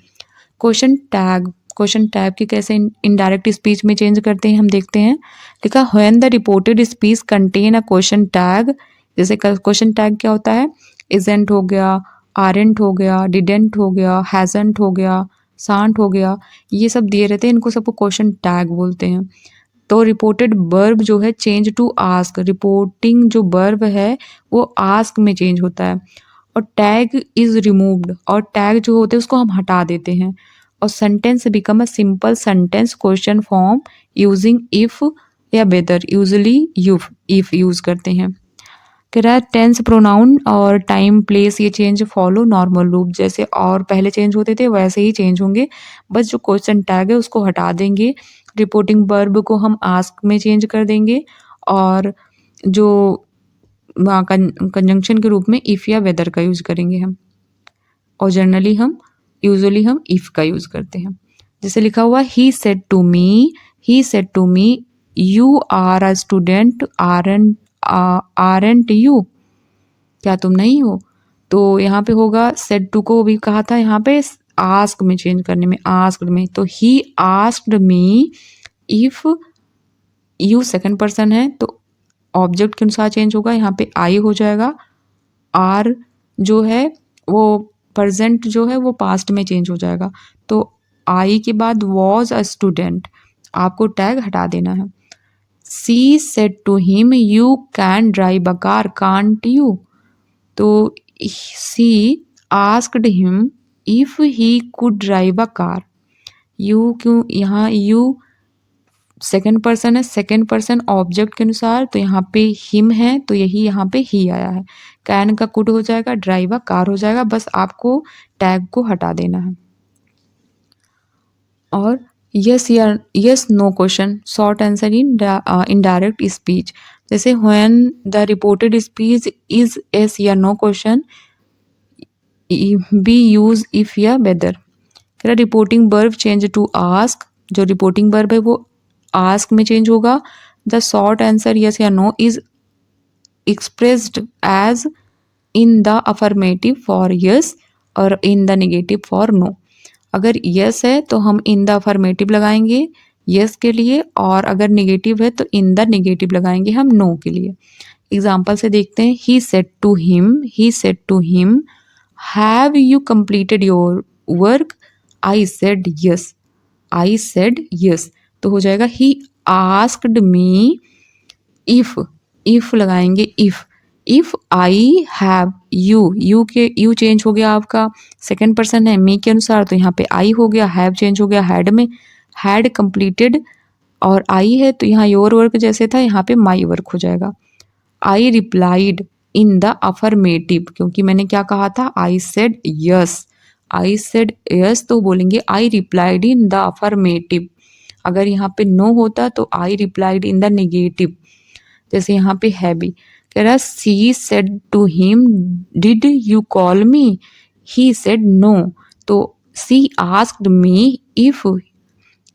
S1: क्वेश्चन टैग की कैसे इनडायरेक्ट स्पीच में चेंज करते हैं हम देखते हैं। लिखा when the reported speech contain a question tag, जैसे क्वेश्चन टैग क्या होता है, इजेंट हो गया, आरेंट हो गया, डिडेंट हो गया, हैजेंट हो गया, सांट हो गया, ये सब दिए रहते हैं, इनको सबको क्वेश्चन टैग बोलते हैं। तो रिपोर्टेड वर्ब जो है चेंज टू आस्क, रिपोर्टिंग जो वर्ब है वो आस्क में चेंज होता है। और टैग इज रिमूव्ड, और टैग जो होते हैं उसको हम हटा देते हैं। और sentence become a simple sentence question form using if या वेदर, यूजली इफ यूज करते हैं। कह रहा है टेंस प्रोनाउन और टाइम प्लेस ये चेंज फॉलो नॉर्मल रूप, जैसे और पहले चेंज होते थे वैसे ही चेंज होंगे, बस जो क्वेश्चन टैग है उसको हटा देंगे। रिपोर्टिंग वर्ब को हम आस्क में चेंज कर देंगे, और जो कंजंक्शन के रूप में इफ या वेदर का यूज करेंगे हम। और जनरली हम यूजुअली हम इफ का यूज करते हैं। जैसे लिखा हुआ he said to me you are a student aren't you, क्या तुम नहीं हो। तो यहाँ पे होगा सेड टू को भी कहा था यहाँ पे आस्क में चेंज करने में, आस्क्ड में, तो he asked me if you second person है तो ऑब्जेक्ट के अनुसार चेंज होगा, यहाँ पे आई हो जाएगा। आर जो है वो प्रेजेंट जो है वो पास्ट में चेंज हो जाएगा। तो आई के बाद वॉज अ स्टूडेंट, आपको टैग हटा देना है। She said to him you can drive a car can't you, तो she asked him if he could drive a car. You क्यों, यहाँ यू सेकंड पर्सन है, सेकंड पर्सन ऑब्जेक्ट के अनुसार, तो यहाँ पे हिम है तो यही यहाँ पे ही आया है। कैन का कुड हो जाएगा, ड्राइव अ कार हो जाएगा, बस आपको टैग को हटा देना है। और यस या yes no question, short answer in indirect speech, जैसे when the reported speech is yes या no question be use if या whether. Reporting verb change to ask, जो रिपोर्टिंग वर्ब है वो आस्क में चेंज होगा। द शॉर्ट आंसर यस या no is expressed as in the affirmative for yes और in the negative for no. अगर yes है तो हम इन द अफर्मेटिव लगाएंगे यस के लिए, और अगर नेगेटिव है तो इन द नेगेटिव लगाएंगे हम नो के लिए। एग्जाम्पल से देखते हैं। He said to him have you completed your work, I said yes, तो हो जाएगा ही आस्क्ड मी इफ लगाएंगे इफ आई हैव यू के यू चेंज हो गया आपका, सेकंड पर्सन है मी के अनुसार, तो यहाँ पे आई हो गया, हैव चेंज हो गया हैड में, हैड कंप्लीटेड और आई है तो यहाँ योर वर्क जैसे था यहाँ पे माई वर्क हो जाएगा। आई रिप्लाइड इन द अफर्मेटिव, क्योंकि मैंने क्या कहा था, आई सेड यस तो बोलेंगे I replied in the affirmative. अगर यहाँ पे नो होता तो I replied in the negative, जैसे यहाँ पे है भी। कह रहा she said to him did you call me, he said no, तो she asked me if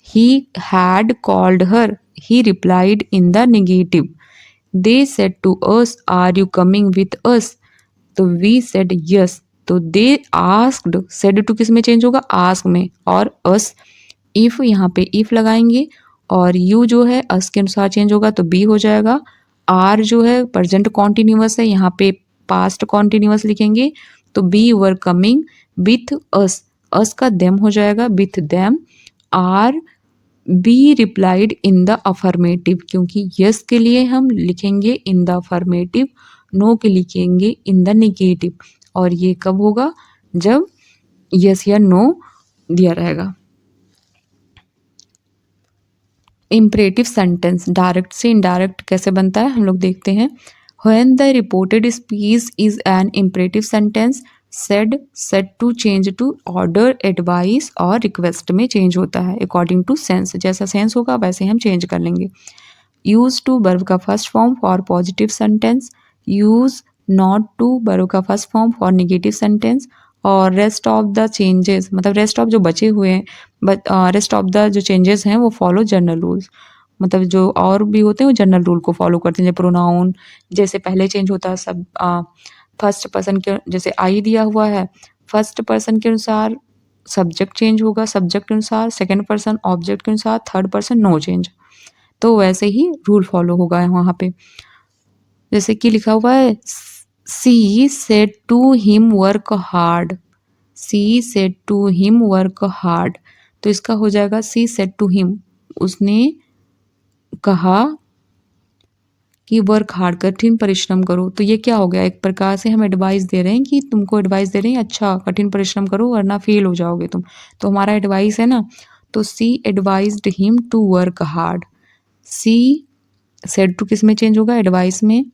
S1: he had called her, he replied in the negative. They said to us are you coming with us, तो we said yes, तो they asked, said to किस में change होगा, ask में, और us if यहाँ पे if लगाएंगे, और यू जो है अस के अनुसार चेंज होगा तो बी हो जाएगा। आर जो है प्रेजेंट कॉन्टिन्यूअस है, यहाँ पे पास्ट कॉन्टिन्यूअस लिखेंगे तो we were coming with us का देम हो जाएगा with them. Are be replied in the affirmative, क्योंकि यस के लिए हम लिखेंगे इन द अफर्मेटिव, नो के लिखेंगे इन द नेगेटिव। और ये कब होगा, जब यस या नो दिया रहेगा। इम्परेटिव सेंटेंस डायरेक्ट से इनडायरेक्ट कैसे बनता है हम लोग देखते हैं। When the reported speech is an imperative sentence, said to change to order, advice और रिक्वेस्ट में चेंज होता है अकॉर्डिंग टू सेंस, जैसा सेंस होगा वैसे हम चेंज कर लेंगे। यूज टू वर्ब का first form for positive sentence, use not to verb का first form for negative sentence, और रेस्ट ऑफ द चेंजेस, मतलब रेस्ट ऑफ जो बचे हुए हैं, बट रेस्ट ऑफ द जो चेंजेस हैं वो फॉलो जनरल रूल्स, मतलब जो और भी होते हैं वो जनरल रूल को फॉलो करते हैं। जैसे प्रोनाउन जैसे पहले चेंज होता है सब, फर्स्ट पर्सन के, जैसे आई दिया हुआ है फर्स्ट पर्सन के अनुसार सब्जेक्ट चेंज होगा, सब्जेक्ट के अनुसार सेकंड पर्सन ऑब्जेक्ट के अनुसार, थर्ड पर्सन नो चेंज, तो वैसे ही रूल फॉलो होगा वहाँ पे। जैसे कि लिखा हुआ है she said to him work hard, she said to him work hard, तो इसका हो जाएगा सी सेड टू हिम, उसने कहा कि वर्क हार्ड, कठिन परिश्रम करो। तो ये क्या हो गया, एक प्रकार से हम एडवाइस दे रहे हैं कि तुमको एडवाइस दे रहे हैं, अच्छा कठिन परिश्रम करो वरना फेल हो जाओगे तुम, तो हमारा एडवाइस है ना। तो she advised him to work hard. She said to किस में चेंज होगा, एडवाइस में,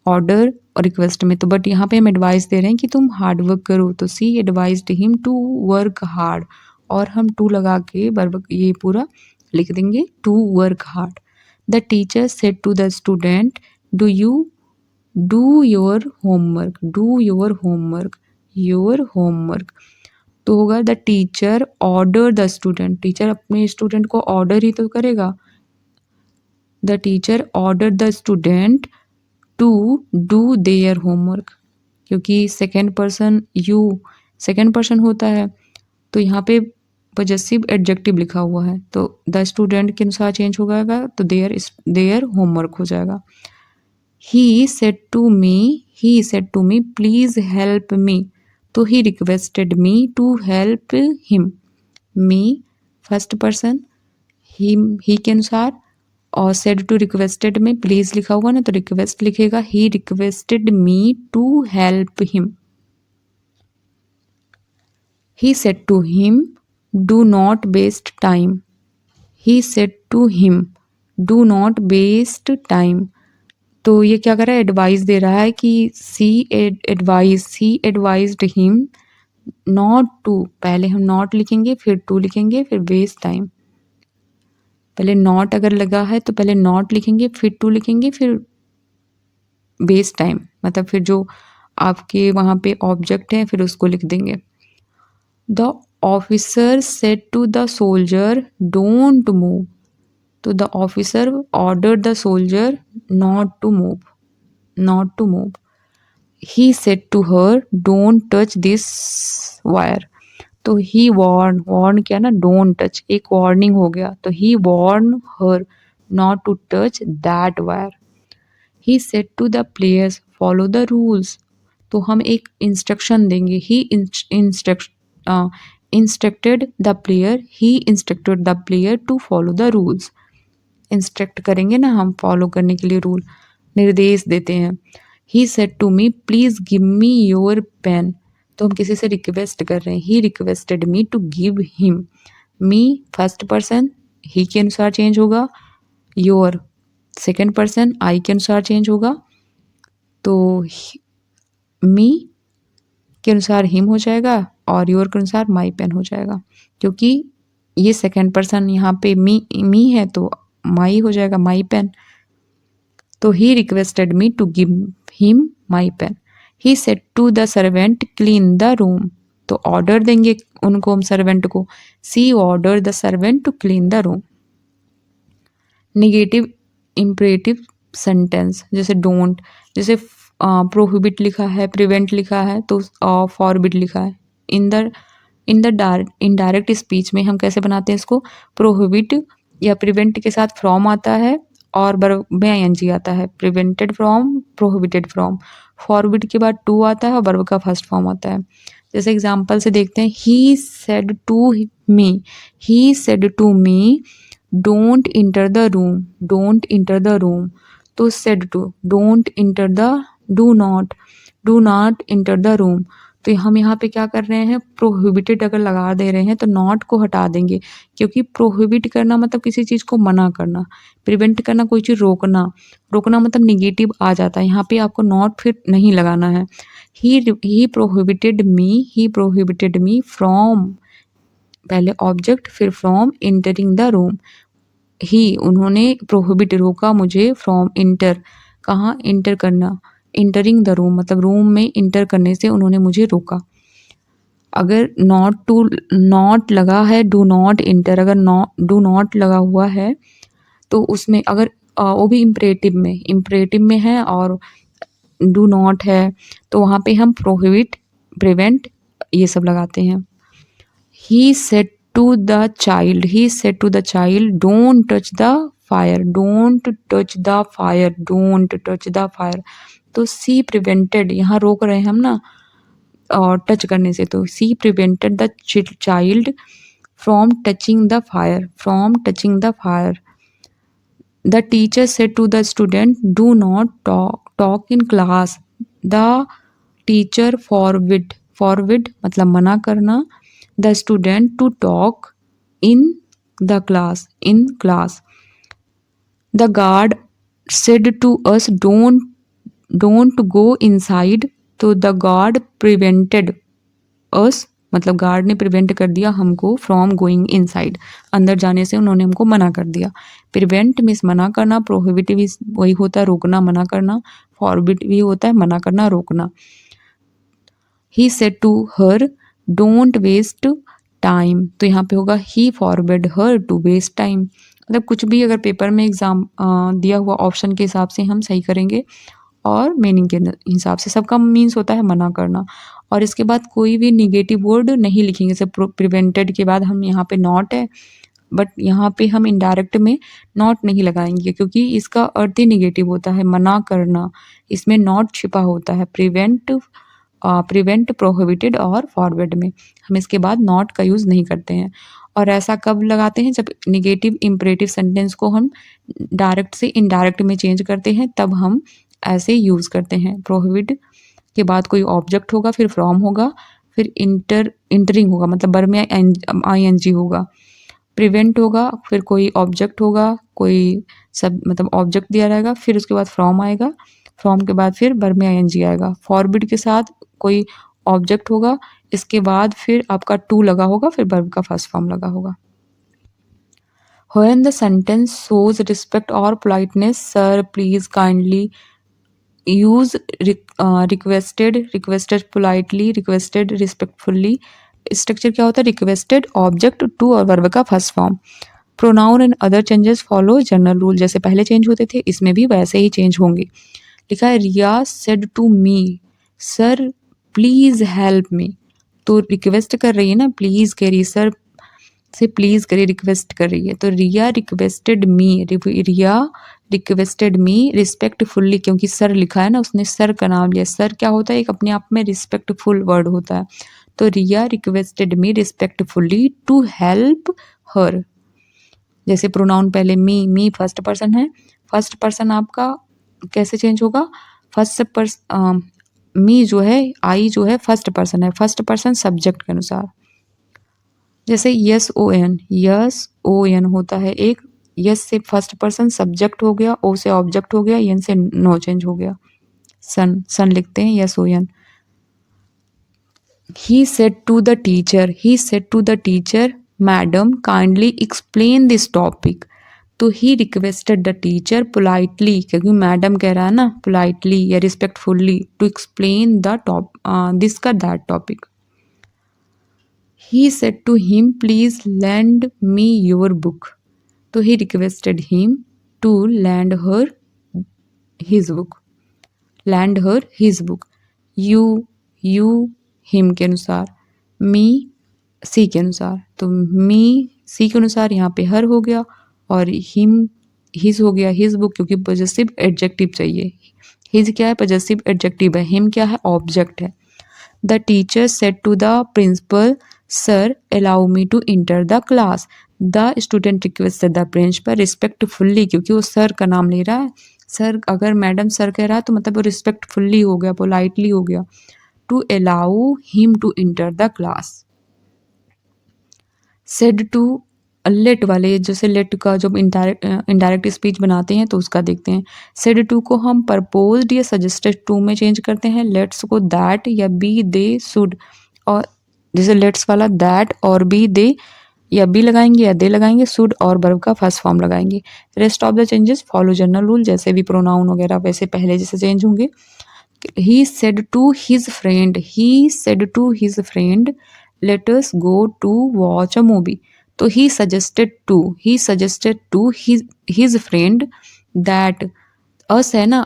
S1: ऑर्डर और रिक्वेस्ट में। तो बट यहाँ पे हम एडवाइस दे रहे हैं कि तुम हार्ड वर्क करो, तो she advised him to work hard, और हम टू लगा के वर्ब ये पूरा लिख देंगे, to work hard. The teacher said to the student, do you do your homework, do your homework, your homework. तो होगा the teacher order the student, teacher अपने स्टूडेंट को ऑर्डर ही तो करेगा। The teacher order the student to do their homework, क्योंकि second person you second person होता है, तो यहाँ पे पजेसिव एडजेक्टिव लिखा हुआ है, तो द स्टूडेंट के अनुसार चेंज हो जाएगा, तो देयर होमवर्क हो जाएगा। He said to me please help me, तो he requested me to help him. Me first person, he के अनुसार, और सेड टू रिक्वेस्टेड में प्लीज लिखा होगा ना, तो रिक्वेस्ट लिखेगा, he requested me to help him. He said to him do not waste time, he said to him do not waste time. तो ये क्या कर रहा है, एडवाइस दे रहा है कि सी एडवाइज्ड हिम नॉट टू, पहले हम नॉट लिखेंगे फिर टू लिखेंगे फिर वेस्ट टाइम। पहले नॉट अगर लगा है तो पहले नॉट लिखेंगे फिर टू लिखेंगे फिर वेस्ट टाइम, मतलब फिर जो आपके वहाँ पे ऑब्जेक्ट है फिर उसको लिख देंगे। The officer said to the soldier don't move, तो the officer order the soldier not to move. He said to her don't touch this wire, तो ही वार्न क्या ना, डोंट टच, एक वार्निंग हो गया, तो he warn her not to touch that wire. He said to the players follow the rules, तो हम एक इंस्ट्रक्शन देंगे, he instructed the player to follow the rules. Instruct करेंगे ना हम, फॉलो करने के लिए रूल, निर्देश देते हैं। He said to me please give me your pen, तो हम किसी से रिक्वेस्ट कर रहे हैं, he requested me to give him. Me first person, he के अनुसार चेंज होगा, योर सेकेंड पर्सन, आई के अनुसार चेंज होगा, तो मी के अनुसार हिम हो जाएगा और योर के अनुसार माई पेन हो जाएगा, क्योंकि ये सेकेंड पर्सन यहाँ पे मी है तो माई हो जाएगा, माई पेन। तो he requested me to give him my pen. He said to the servant clean the room, तो ऑर्डर देंगे उनको हम सर्वेंट को, she order the servant to clean the room. Negative imperative sentence, जैसे don't, जैसे prohibit लिखा है, prevent लिखा है, तो फॉरबिड लिखा है। इन द इनडायरेक्ट स्पीच में हम कैसे बनाते हैं इसको, प्रोहिबिट या प्रिवेंट के साथ फ्रॉम आता है और वर्ब में आईएनजी आता है, prevented from, prohibited from. Forbid के बाद टू आता है और वर्ब का फर्स्ट फॉर्म आता है। जैसे एग्जांपल से देखते हैं, he said to me don't enter the room, तो said to, don't enter the, do not enter the room, तो हम यहाँ पे क्या कर रहे हैं, प्रोहिबिटेड अगर लगा दे रहे हैं तो नॉट को हटा देंगे, क्योंकि प्रोहिबिट करना मतलब किसी चीज़ को मना करना, प्रिवेंट करना कोई चीज़ रोकना मतलब निगेटिव आ जाता है, यहाँ पे आपको नॉट फिर नहीं लगाना है। ही प्रोहिबिटेड मी फ्रॉम, पहले ऑब्जेक्ट फिर फ्रॉम एंटरिंग द रूम। ही, उन्होंने प्रोहिबिट रोका मुझे, फ्रॉम इंटर, कहाँ इंटर करना, इंटरिंग द रूम मतलब रूम में इंटर करने से उन्होंने मुझे रोका। अगर नॉट लगा है, डू नॉट इंटर, अगर डू नॉट लगा हुआ है तो उसमें अगर वो भी इम्परेटिव में है और डू नॉट है, तो वहाँ पे हम प्रोहिबिट, प्रिवेंट ये सब लगाते हैं। He said to the child don't touch the fire, तो सी प्रिवेंटेड, यहाँ रोक रहे हैं हम ना, टच करने से, तो she prevented the child from touching the fire. The teacher said to the student do not talk in class. The teacher forbid मतलब मना करना, the student to talk in the class. The guard said to us don't go inside. तो the guard prevented us मतलब guard ने prevent कर दिया हमको from going inside, अंदर जाने से उन्होंने हमको मना कर दिया। प्रिवेंट मीन्स मना करना, प्रोहिबिट भी वही होता है रोकना मना करना, फॉरबिड भी होता है मना करना रोकना। He said to her don't waste time, तो यहाँ पे होगा he forbid her to waste time. मतलब कुछ भी अगर पेपर में एग्जाम दिया हुआ ऑप्शन के हिसाब से हम सही करेंगे और मीनिंग के हिसाब से। सबका मीन्स होता है मना करना। और इसके बाद कोई भी निगेटिव वर्ड नहीं लिखेंगे। जैसे प्रिवेंटेड के बाद हम यहाँ पे नॉट है, बट यहाँ पे हम इनडायरेक्ट में नॉट नहीं लगाएंगे क्योंकि इसका अर्थ ही निगेटिव होता है मना करना, इसमें नॉट छिपा होता है। प्रिवेंट प्रोहिबिटेड और फॉरवर्ड में हम इसके बाद नॉट का यूज़ नहीं करते हैं। और ऐसा कब लगाते हैं, जब निगेटिव इम्परेटिव सेंटेंस को हम डायरेक्ट से इनडायरेक्ट में चेंज करते हैं तब हम ऐसे यूज़ करते हैं। प्रोहिबिट के बाद कोई ऑब्जेक्ट होगा, फिर फ्रॉम होगा, फिर इंटरिंग होगा मतलब बर में ING होगा। प्रिवेंट होगा, फिर कोई ऑब्जेक्ट होगा, कोई सब मतलब ऑब्जेक्ट दिया रहेगा, फिर उसके बाद फ्रॉम आएगा, फ्रॉम के बाद फिर बर में ING आएगा। फॉरबिड के साथ कोई ऑब्जेक्ट होगा, इसके बाद फिर आपका टू लगा होगा, फिर वर्ब का फर्स्ट फॉर्म लगा होगा। When the sentence shows respect or politeness, sir, please, kindly, use requested politely, requested respectfully। Structure क्या होता है, रिक्वेस्टेड, ऑब्जेक्ट, टू और वर्ब का first form. Pronoun and other changes follow general rule, जैसे पहले change होते थे इसमें भी वैसे ही चेंज होंगे। लिखा है Riya said to me sir please help me, तो रिक्वेस्ट कर रही है ना, प्लीज कह रही, सर से प्लीज करिए, रिक्वेस्ट कर रही है। तो रिया रिक्वेस्टेड मी रिस्पेक्टफुल्ली, क्योंकि सर लिखा है ना, उसने सर का नाम लिया। सर क्या होता है, एक अपने आप में रिस्पेक्टफुल वर्ड होता है। तो Riya requested me respectfully to help her. जैसे प्रोनाउन पहले मी फर्स्ट पर्सन है, फर्स्ट पर्सन आपका कैसे चेंज होगा, फर्स्ट पर्सन मी जो है, आई जो है फर्स्ट पर्सन है, फर्स्ट पर्सन सब्जेक्ट के अनुसार। जैसे यस ओ एन होता है एक, यस से फर्स्ट पर्सन सब्जेक्ट हो गया, ओ से ऑब्जेक्ट हो गया, एन से नो चेंज हो गया। सन लिखते हैं S O N. He said to the teacher madam kindly explain this topic. तो he requested the teacher politely, क्योंकि मैडम कह रहा है ना, पोलाइटली या respectfully to explain the this का that topic. He said to him, please lend me your book. तो he requested him to lend her his book. You, him के अनुसार, me, सी के अनुसार। तो me, सी के अनुसार यहाँ पे हर हो गया और him, his हो गया his book, क्योंकि पॉजेसिव एडजेक्टिव चाहिए। his क्या है, पॉजेसिव एडजेक्टिव है, him क्या है, ऑब्जेक्ट है। The teacher said to the principal, sir, allow me to enter the class. The student requested the principal respectfully, क्योंकि वो सर का नाम ले रहा है। सर, अगर मैडम सर कह रहा है तो मतलब वो रिस्पेक्टफुल्ली हो गया, पोलाइटली हो गया। To allow him to enter the class. Said to, late वाले, जैसे लेट का जब इनडायरेक्ट स्पीच बनाते हैं तो उसका देखते हैं। सेड टू को हम प्रपोज्ड या सजेस्टेड टू में चेंज करते हैं, लेट्स को दैट या बी दे शुड, और जैसे लेट्स वाला दैट और बी दे या बी लगाएंगे या दे लगाएंगे, शुड और वर्ब का फर्स्ट फॉर्म लगाएंगे। Rest of the changes follow general rule, जैसे भी प्रोनाउन वगैरह वैसे पहले जैसे चेंज होंगे। He said to his friend let us go to watch a movie. तो he suggested to his friend that, us है ना,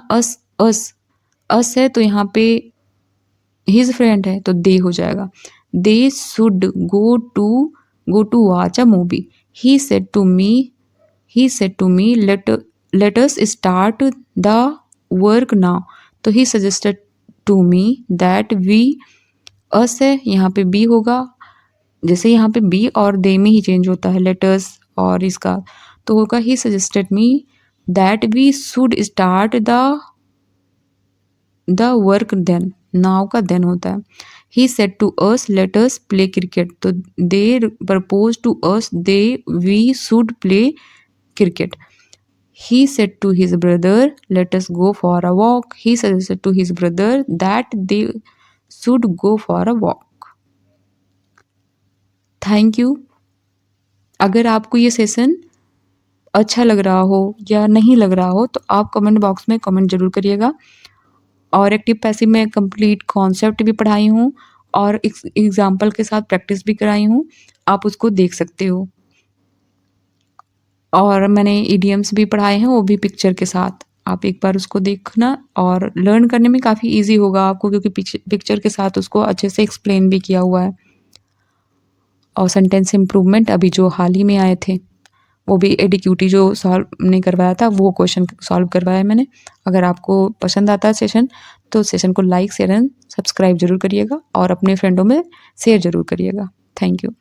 S1: अस है तो यहाँ पे हिज फ्रेंड है तो दे हो जाएगा। They should go to watch a movie. He said to me let us start the work now. तो he suggested to me that we us है, यहाँ पे बी होगा। जैसे यहाँ पे बी और दे में ही चेंज होता है लेटर्स और इसका, तो होगा he suggested me that we should start the work then. Now का देन होता है। He said to us let us play cricket, तो they propose to us they we should play cricket. He said to his brother, let us go for a walk. He suggested to his brother that they should go for a walk. Thank you. अगर आपको ये session अच्छा लग रहा हो या नहीं लग रहा हो तो आप कमेंट बॉक्स में कमेंट जरूर करिएगा। और एक्टिव पैसिव में कंप्लीट कॉन्सेप्ट भी पढ़ाई हूँ और एग्जाम्पल के साथ प्रैक्टिस भी कराई हूँ, आप उसको देख सकते हो। और मैंने इडियम्स भी पढ़ाए हैं, वो भी पिक्चर के साथ। आप एक बार उसको देखना और लर्न करने में काफ़ी इजी होगा आपको, क्योंकि पिक्चर के साथ उसको अच्छे से एक्सप्लेन भी किया हुआ है। और सेंटेंस इम्प्रूवमेंट अभी जो हाल ही में आए थे, वो भी एडीक्यूटी जो सॉल्व नहीं करवाया था, वो क्वेश्चन सॉल्व करवाया मैंने। अगर आपको पसंद आता है सेशन, तो सेशन को लाइक शेयर एंड सब्सक्राइब जरूर करिएगा और अपने फ्रेंडों में शेयर जरूर करिएगा। Thank you.